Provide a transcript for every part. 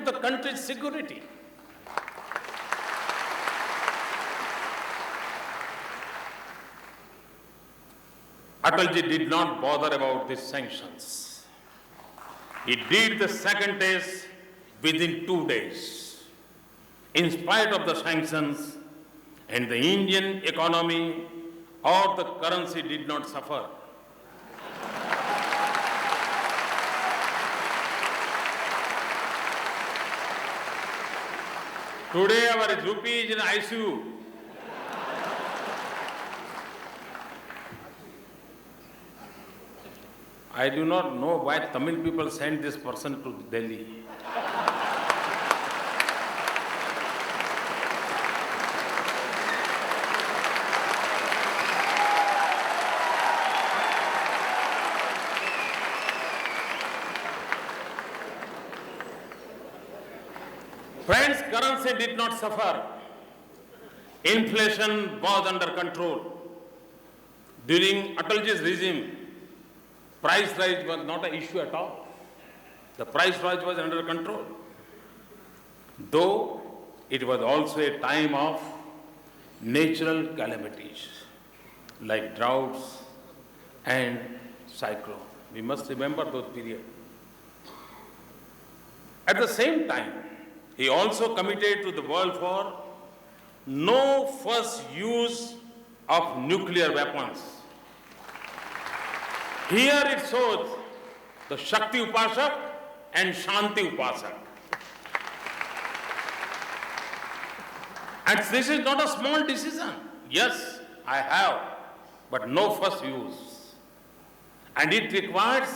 to the country's security. Atalji did not bother about these sanctions. He did the second test within 2 days. In spite of the sanctions, and the Indian economy or the currency did not suffer. Today our rupee is in ICU. I do not know why Tamil people sent this person to Delhi. Friends, currency did not suffer. Inflation was under control. During Atalji's regime, price rise was not an issue at all. The price rise was under control. Though it was also a time of natural calamities like droughts and cyclone. We must remember those periods. At the same time, he also committed to the world for no first use of nuclear weapons. Here it shows the Shakti Upasak and Shanti Upasak. And this is not a small decision. Yes, I have, but no first use. And it requires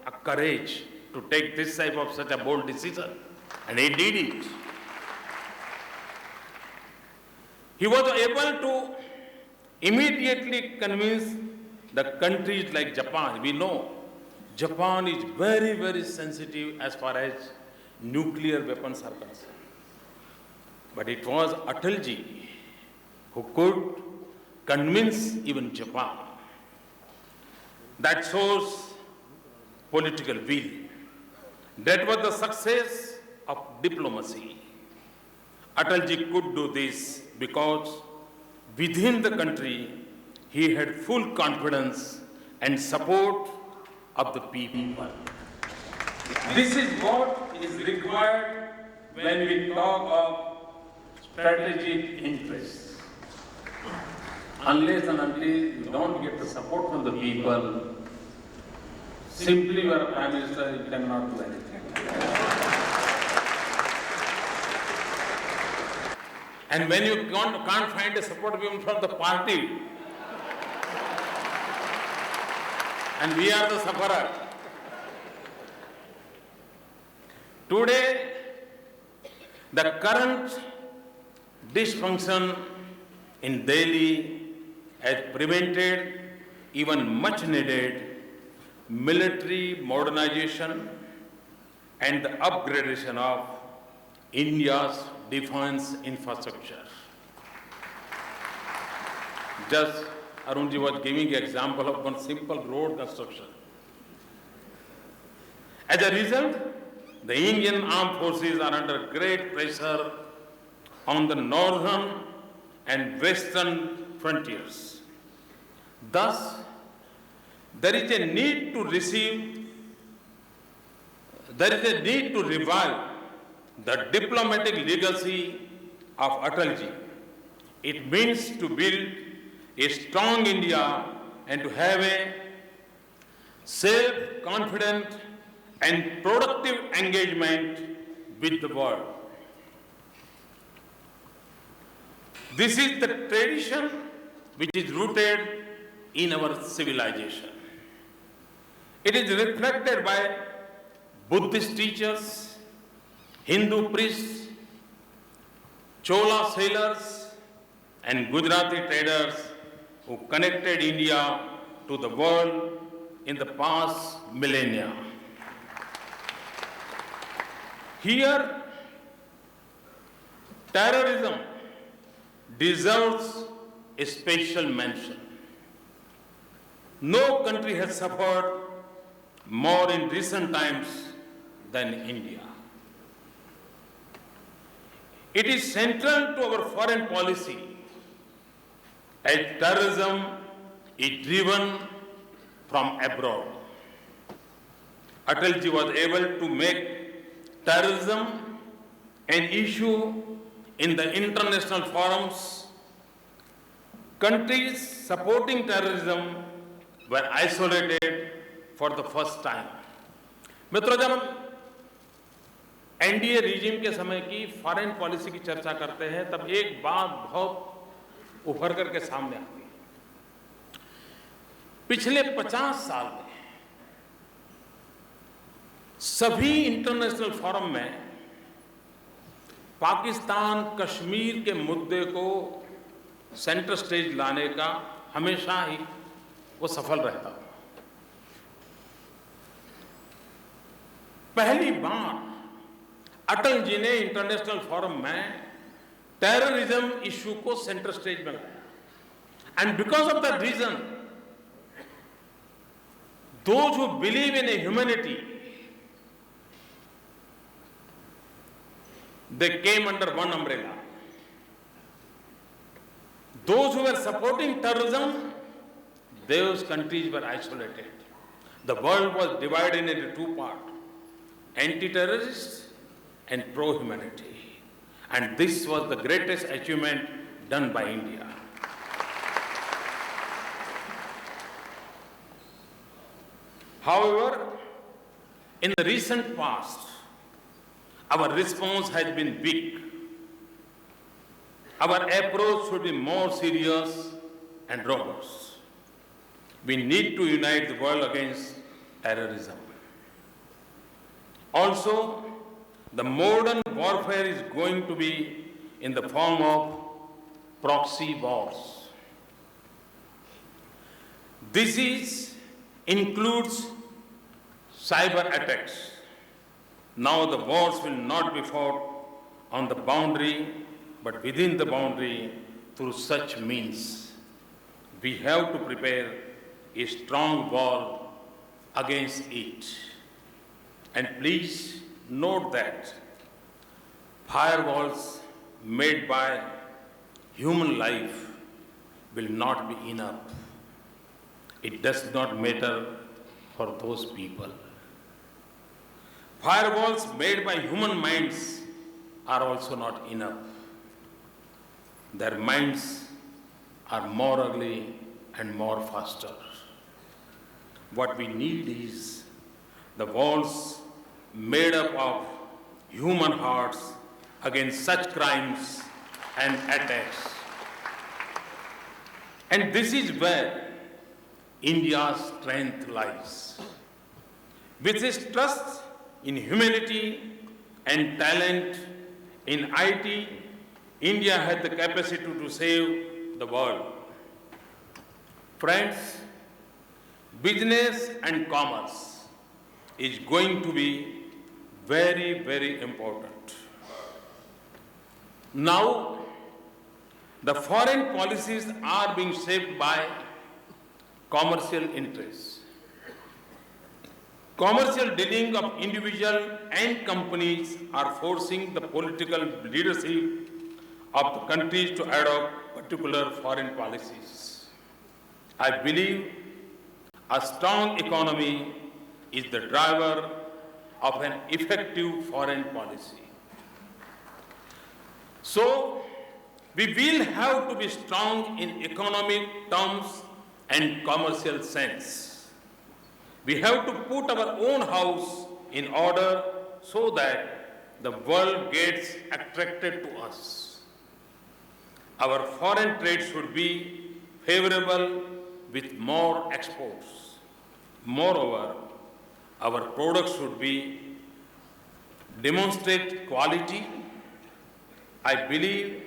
a courage to take this type of such a bold decision. And he did it. He was able to immediately convince the countries like Japan. We know Japan is very, very sensitive as far as nuclear weapons are concerned. But it was Atalji who could convince even Japan. That shows political will. That was the success of diplomacy. Atalji could do this because within the country he had full confidence and support of the people. This is what is required when we talk of strategic interests. Unless and until you don't get the support from the people, simply you are a Prime Minister, you cannot do anything. And when you can't find the support even from the party, and we are the sufferer. Today, the current dysfunction in Delhi has prevented even much needed military modernization and the upgradation of India's defense infrastructure. Just Arunji was giving an example of one simple road construction. As a result, the Indian armed forces are under great pressure on the northern and western frontiers. Thus, there is a need to revive the diplomatic legacy of Atalji. It means to build a strong India and to have a self-confident and productive engagement with the world. This is the tradition which is rooted in our civilization. It is reflected by Buddhist teachers, Hindu priests, Chola sailors, and Gujarati traders who connected India to the world in the past millennia. Here, terrorism deserves a special mention. No country has suffered more in recent times than India. It is central to our foreign policy as terrorism is driven from abroad. Atalji was able to make terrorism an issue in the international forums. Countries supporting terrorism were isolated for the first time. मित्रों, जब हम NDA regime के समय की foreign policy की चर्चा करते हैं तब एक बात बहुत उभर करके सामने आती है। पिछले 50 साल में सभी इंटरनेशनल फोरम में पाकिस्तान कश्मीर के मुद्दे को सेंटर स्टेज लाने का हमेशा ही वो सफल रहता है। पहली बार अटल जी ने इंटरनेशनल फोरम में टेररिज्म इश्यू को सेंटर स्टेज में लाया। And because of that reason those who believe in a humanity they came under one umbrella. Those who were supporting terrorism, those countries were isolated. The world was divided into two parts, anti-terrorists and pro-humanity. And this was the greatest achievement done by India. However, in the recent past, our response has been weak. Our approach should be more serious and robust. We need to unite the world against terrorism. Also, the modern warfare is going to be in the form of proxy wars. This includes cyber attacks. Now the wars will not be fought on the boundary, but within the boundary through such means. We have to prepare a strong wall against it. And please note that firewalls made by human life will not be enough. It does not matter for those people. Firewalls made by human minds are also not enough. Their minds are more ugly and more faster. What we need is the walls made up of human hearts against such crimes and attacks. And this is where India's strength lies. With its trust in humanity and talent in IT, India has the capacity to save the world. Friends, business and commerce is going to be very, very important. Now, the foreign policies are being shaped by commercial interests. Commercial dealing of individuals and companies are forcing the political leadership of the countries to adopt particular foreign policies. I believe a strong economy is the driver of an effective foreign policy. So, we will have to be strong in economic terms and commercial sense. We have to put our own house in order so that the world gets attracted to us. Our foreign trade should be favorable with more exports. Moreover, our products should demonstrate quality. I believe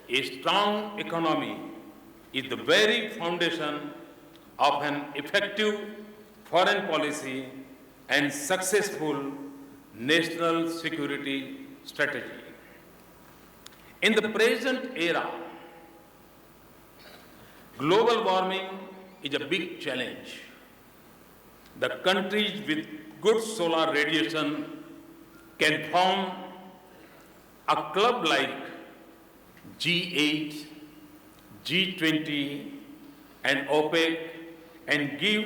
a strong economy is the very foundation of an effective foreign policy and successful national security strategy. In the present era, global warming is a big challenge. The countries with good solar radiation can form a club like G8, G20 and OPEC and give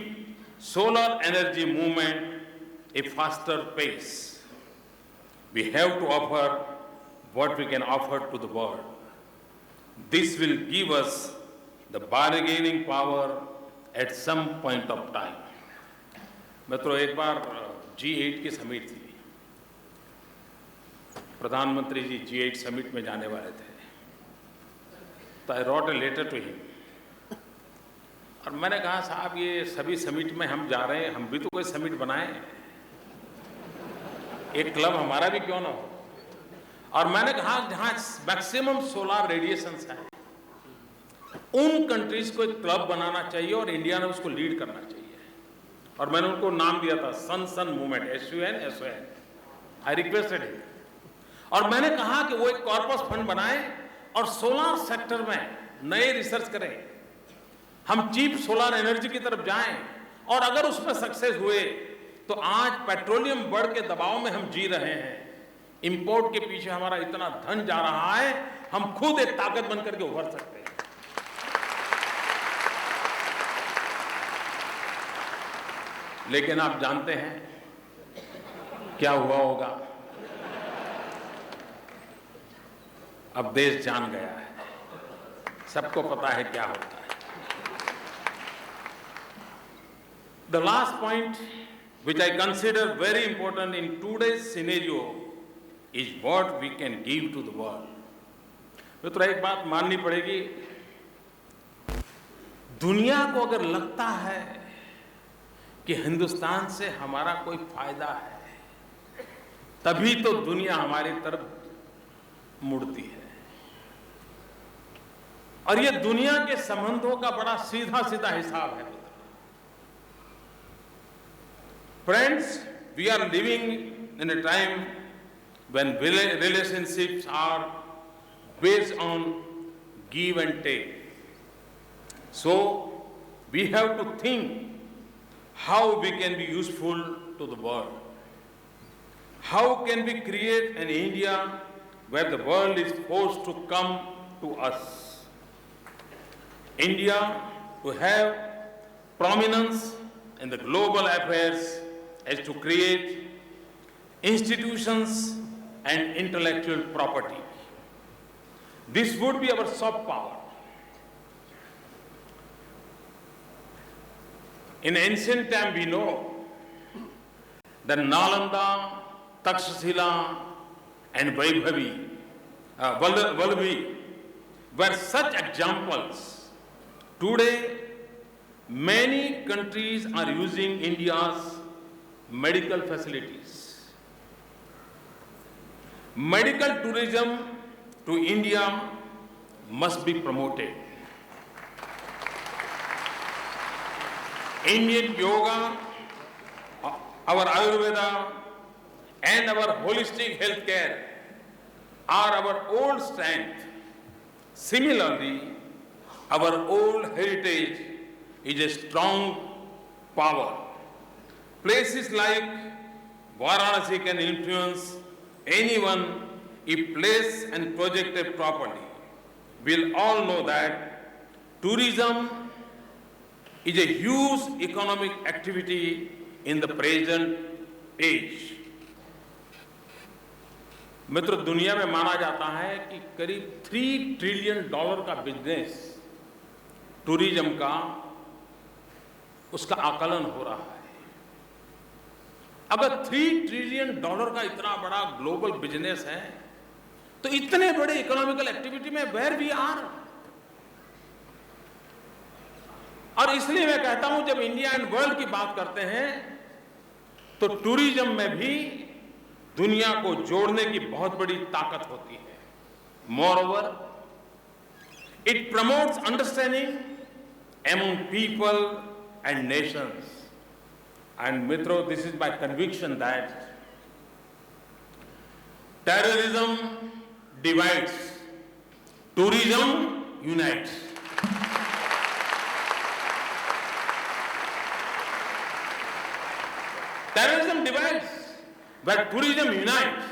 solar energy movement a faster pace. We have to offer what we can offer to the world. This will give us the bargaining power at some point of time. मित्रों, एक बार G8 की summit थी, प्रधानमंत्री जी G8 summit में जाने वाले थे, तो I wrote a letter to him और मैंने कहा साहब ये सभी समिट में हम जा रहे हैं, हम भी तो कोई समिट बनाएं, एक क्लब हमारा भी क्यों ना हो। और मैंने कहा जहां मैक्सिमम सोलर रेडिएशंस है उन कंट्रीज को एक क्लब बनाना चाहिए और इंडिया ने उसको लीड करना चाहिए। और मैंने उनको नाम दिया था sun movement, SUN। I requested it और मैंने कहा कि वो एक कॉर्पस फंड बनाए और सोलर सेक्टर में नए रिसर्च करें, हम चीप सोलर एनर्जी की तरफ जाएं और अगर उसमें सक्सेस हुए तो आज पेट्रोलियम बढ़ के दबाव में हम जी रहे हैं, इंपोर्ट के पीछे हमारा इतना धन जा रहा है, हम खुद एक ताकत बनकर के उभर सकते हैं। लेकिन आप जानते हैं क्या हुआ होगा? अब देश जान गया है, सबको पता है क्या होता है। The last point which I consider very important in today's scenario is what we can give to the world. मित्रों, एक बात माननी पड़ेगी, दुनिया को अगर लगता है कि हिंदुस्तान से हमारा कोई फायदा है, तभी तो दुनिया हमारी तरफ मुड़ती है। और ये दुनिया के संबंधों का बड़ा सीधा सीधा हिसाब है। Friends, we are living in a time when relationships are based on give and take. So we have to think how we can be useful to the world. How can we create an India where the world is forced to come to us? India to have prominence in the global affairs is to create institutions and intellectual property. This would be our soft power. In ancient time, we know that Nalanda, Takshashila, and Vallavi were such examples. Today, many countries are using India's medical facilities. Medical tourism to India must be promoted. Indian yoga, our Ayurveda, and our holistic healthcare are our old strength. Similarly, our old heritage is a strong power. Places like Varanasi can influence anyone if placed and projected properly. We'll all know that tourism is a huge economic activity in the present age. मित्र, दुनिया में माना जाता है कि करीब $3 trillion का business tourism का उसका आकलन हो रहा है। अगर $3 ट्रिलियन का इतना बड़ा ग्लोबल बिजनेस है तो इतने बड़े इकोनॉमिकल एक्टिविटी में वेयर वी आर। और इसलिए मैं कहता हूं जब इंडिया एंड वर्ल्ड की बात करते हैं तो टूरिज्म में भी दुनिया को जोड़ने की बहुत बड़ी ताकत होती है। Moreover, it promotes understanding among people and nations. And Mitro, this is my conviction that terrorism divides, tourism unites. Terrorism divides, but tourism unites.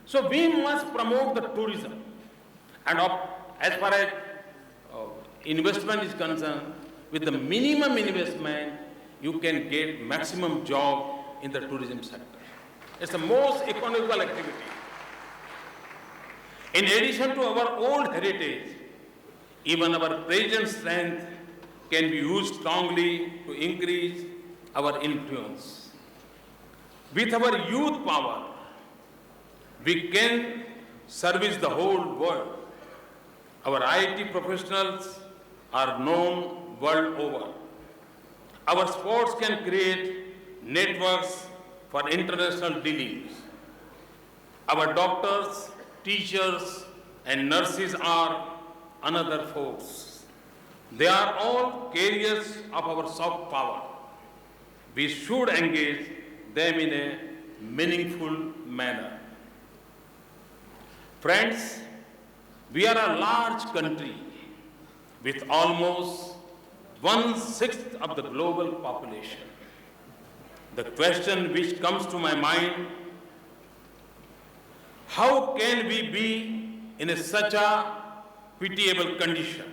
So we must promote the tourism. And as far as investment is concerned, with the minimum investment, you can get maximum job in the tourism sector. It's the most economical activity. In addition to our old heritage, even our present strength can be used strongly to increase our influence. With our youth power, we can service the whole world. Our IT professionals are known world over. Our sports can create networks for international dealings. Our doctors, teachers, and nurses are another force. They are all carriers of our soft power. We should engage them in a meaningful manner. Friends, we are a large country with almost 1/6 of the global population. The question which comes to my mind, how can we be in such a pitiable condition?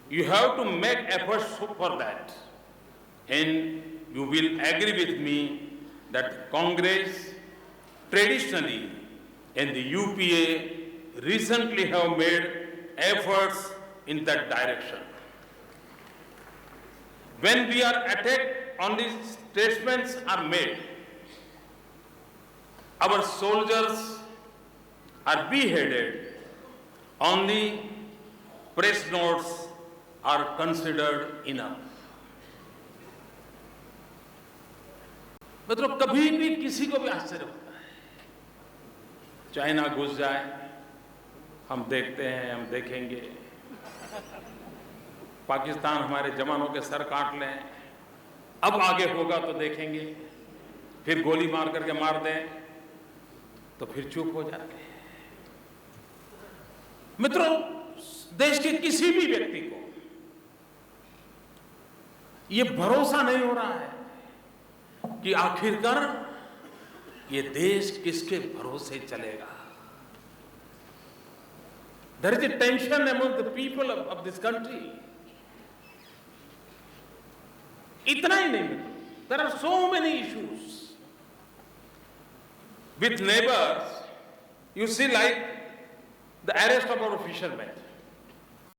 You have to make efforts for that. And you will agree with me that Congress traditionally and the UPA recently have made efforts in that direction. When we are attacked, only statements are made. Our soldiers are beheaded. Only press notes are considered enough. मतलब कभी भी किसी को भी आश्चर्य होता है, China घुस जाए, हम देखते हैं, हम देखेंगे, पाकिस्तान हमारे जवानों के सर काट लें, अब आगे होगा तो देखेंगे, फिर गोली मार करके मार दें तो फिर चुप हो जाते हैं। मित्रों, देश के किसी भी व्यक्ति को ये भरोसा नहीं हो रहा है कि आखिरकार ये देश किसके भरोसे चलेगा। There is a tension among the people of this country. इतना ही नहीं, there are so many issues with neighbors. You see, like the arrest of our fishermen.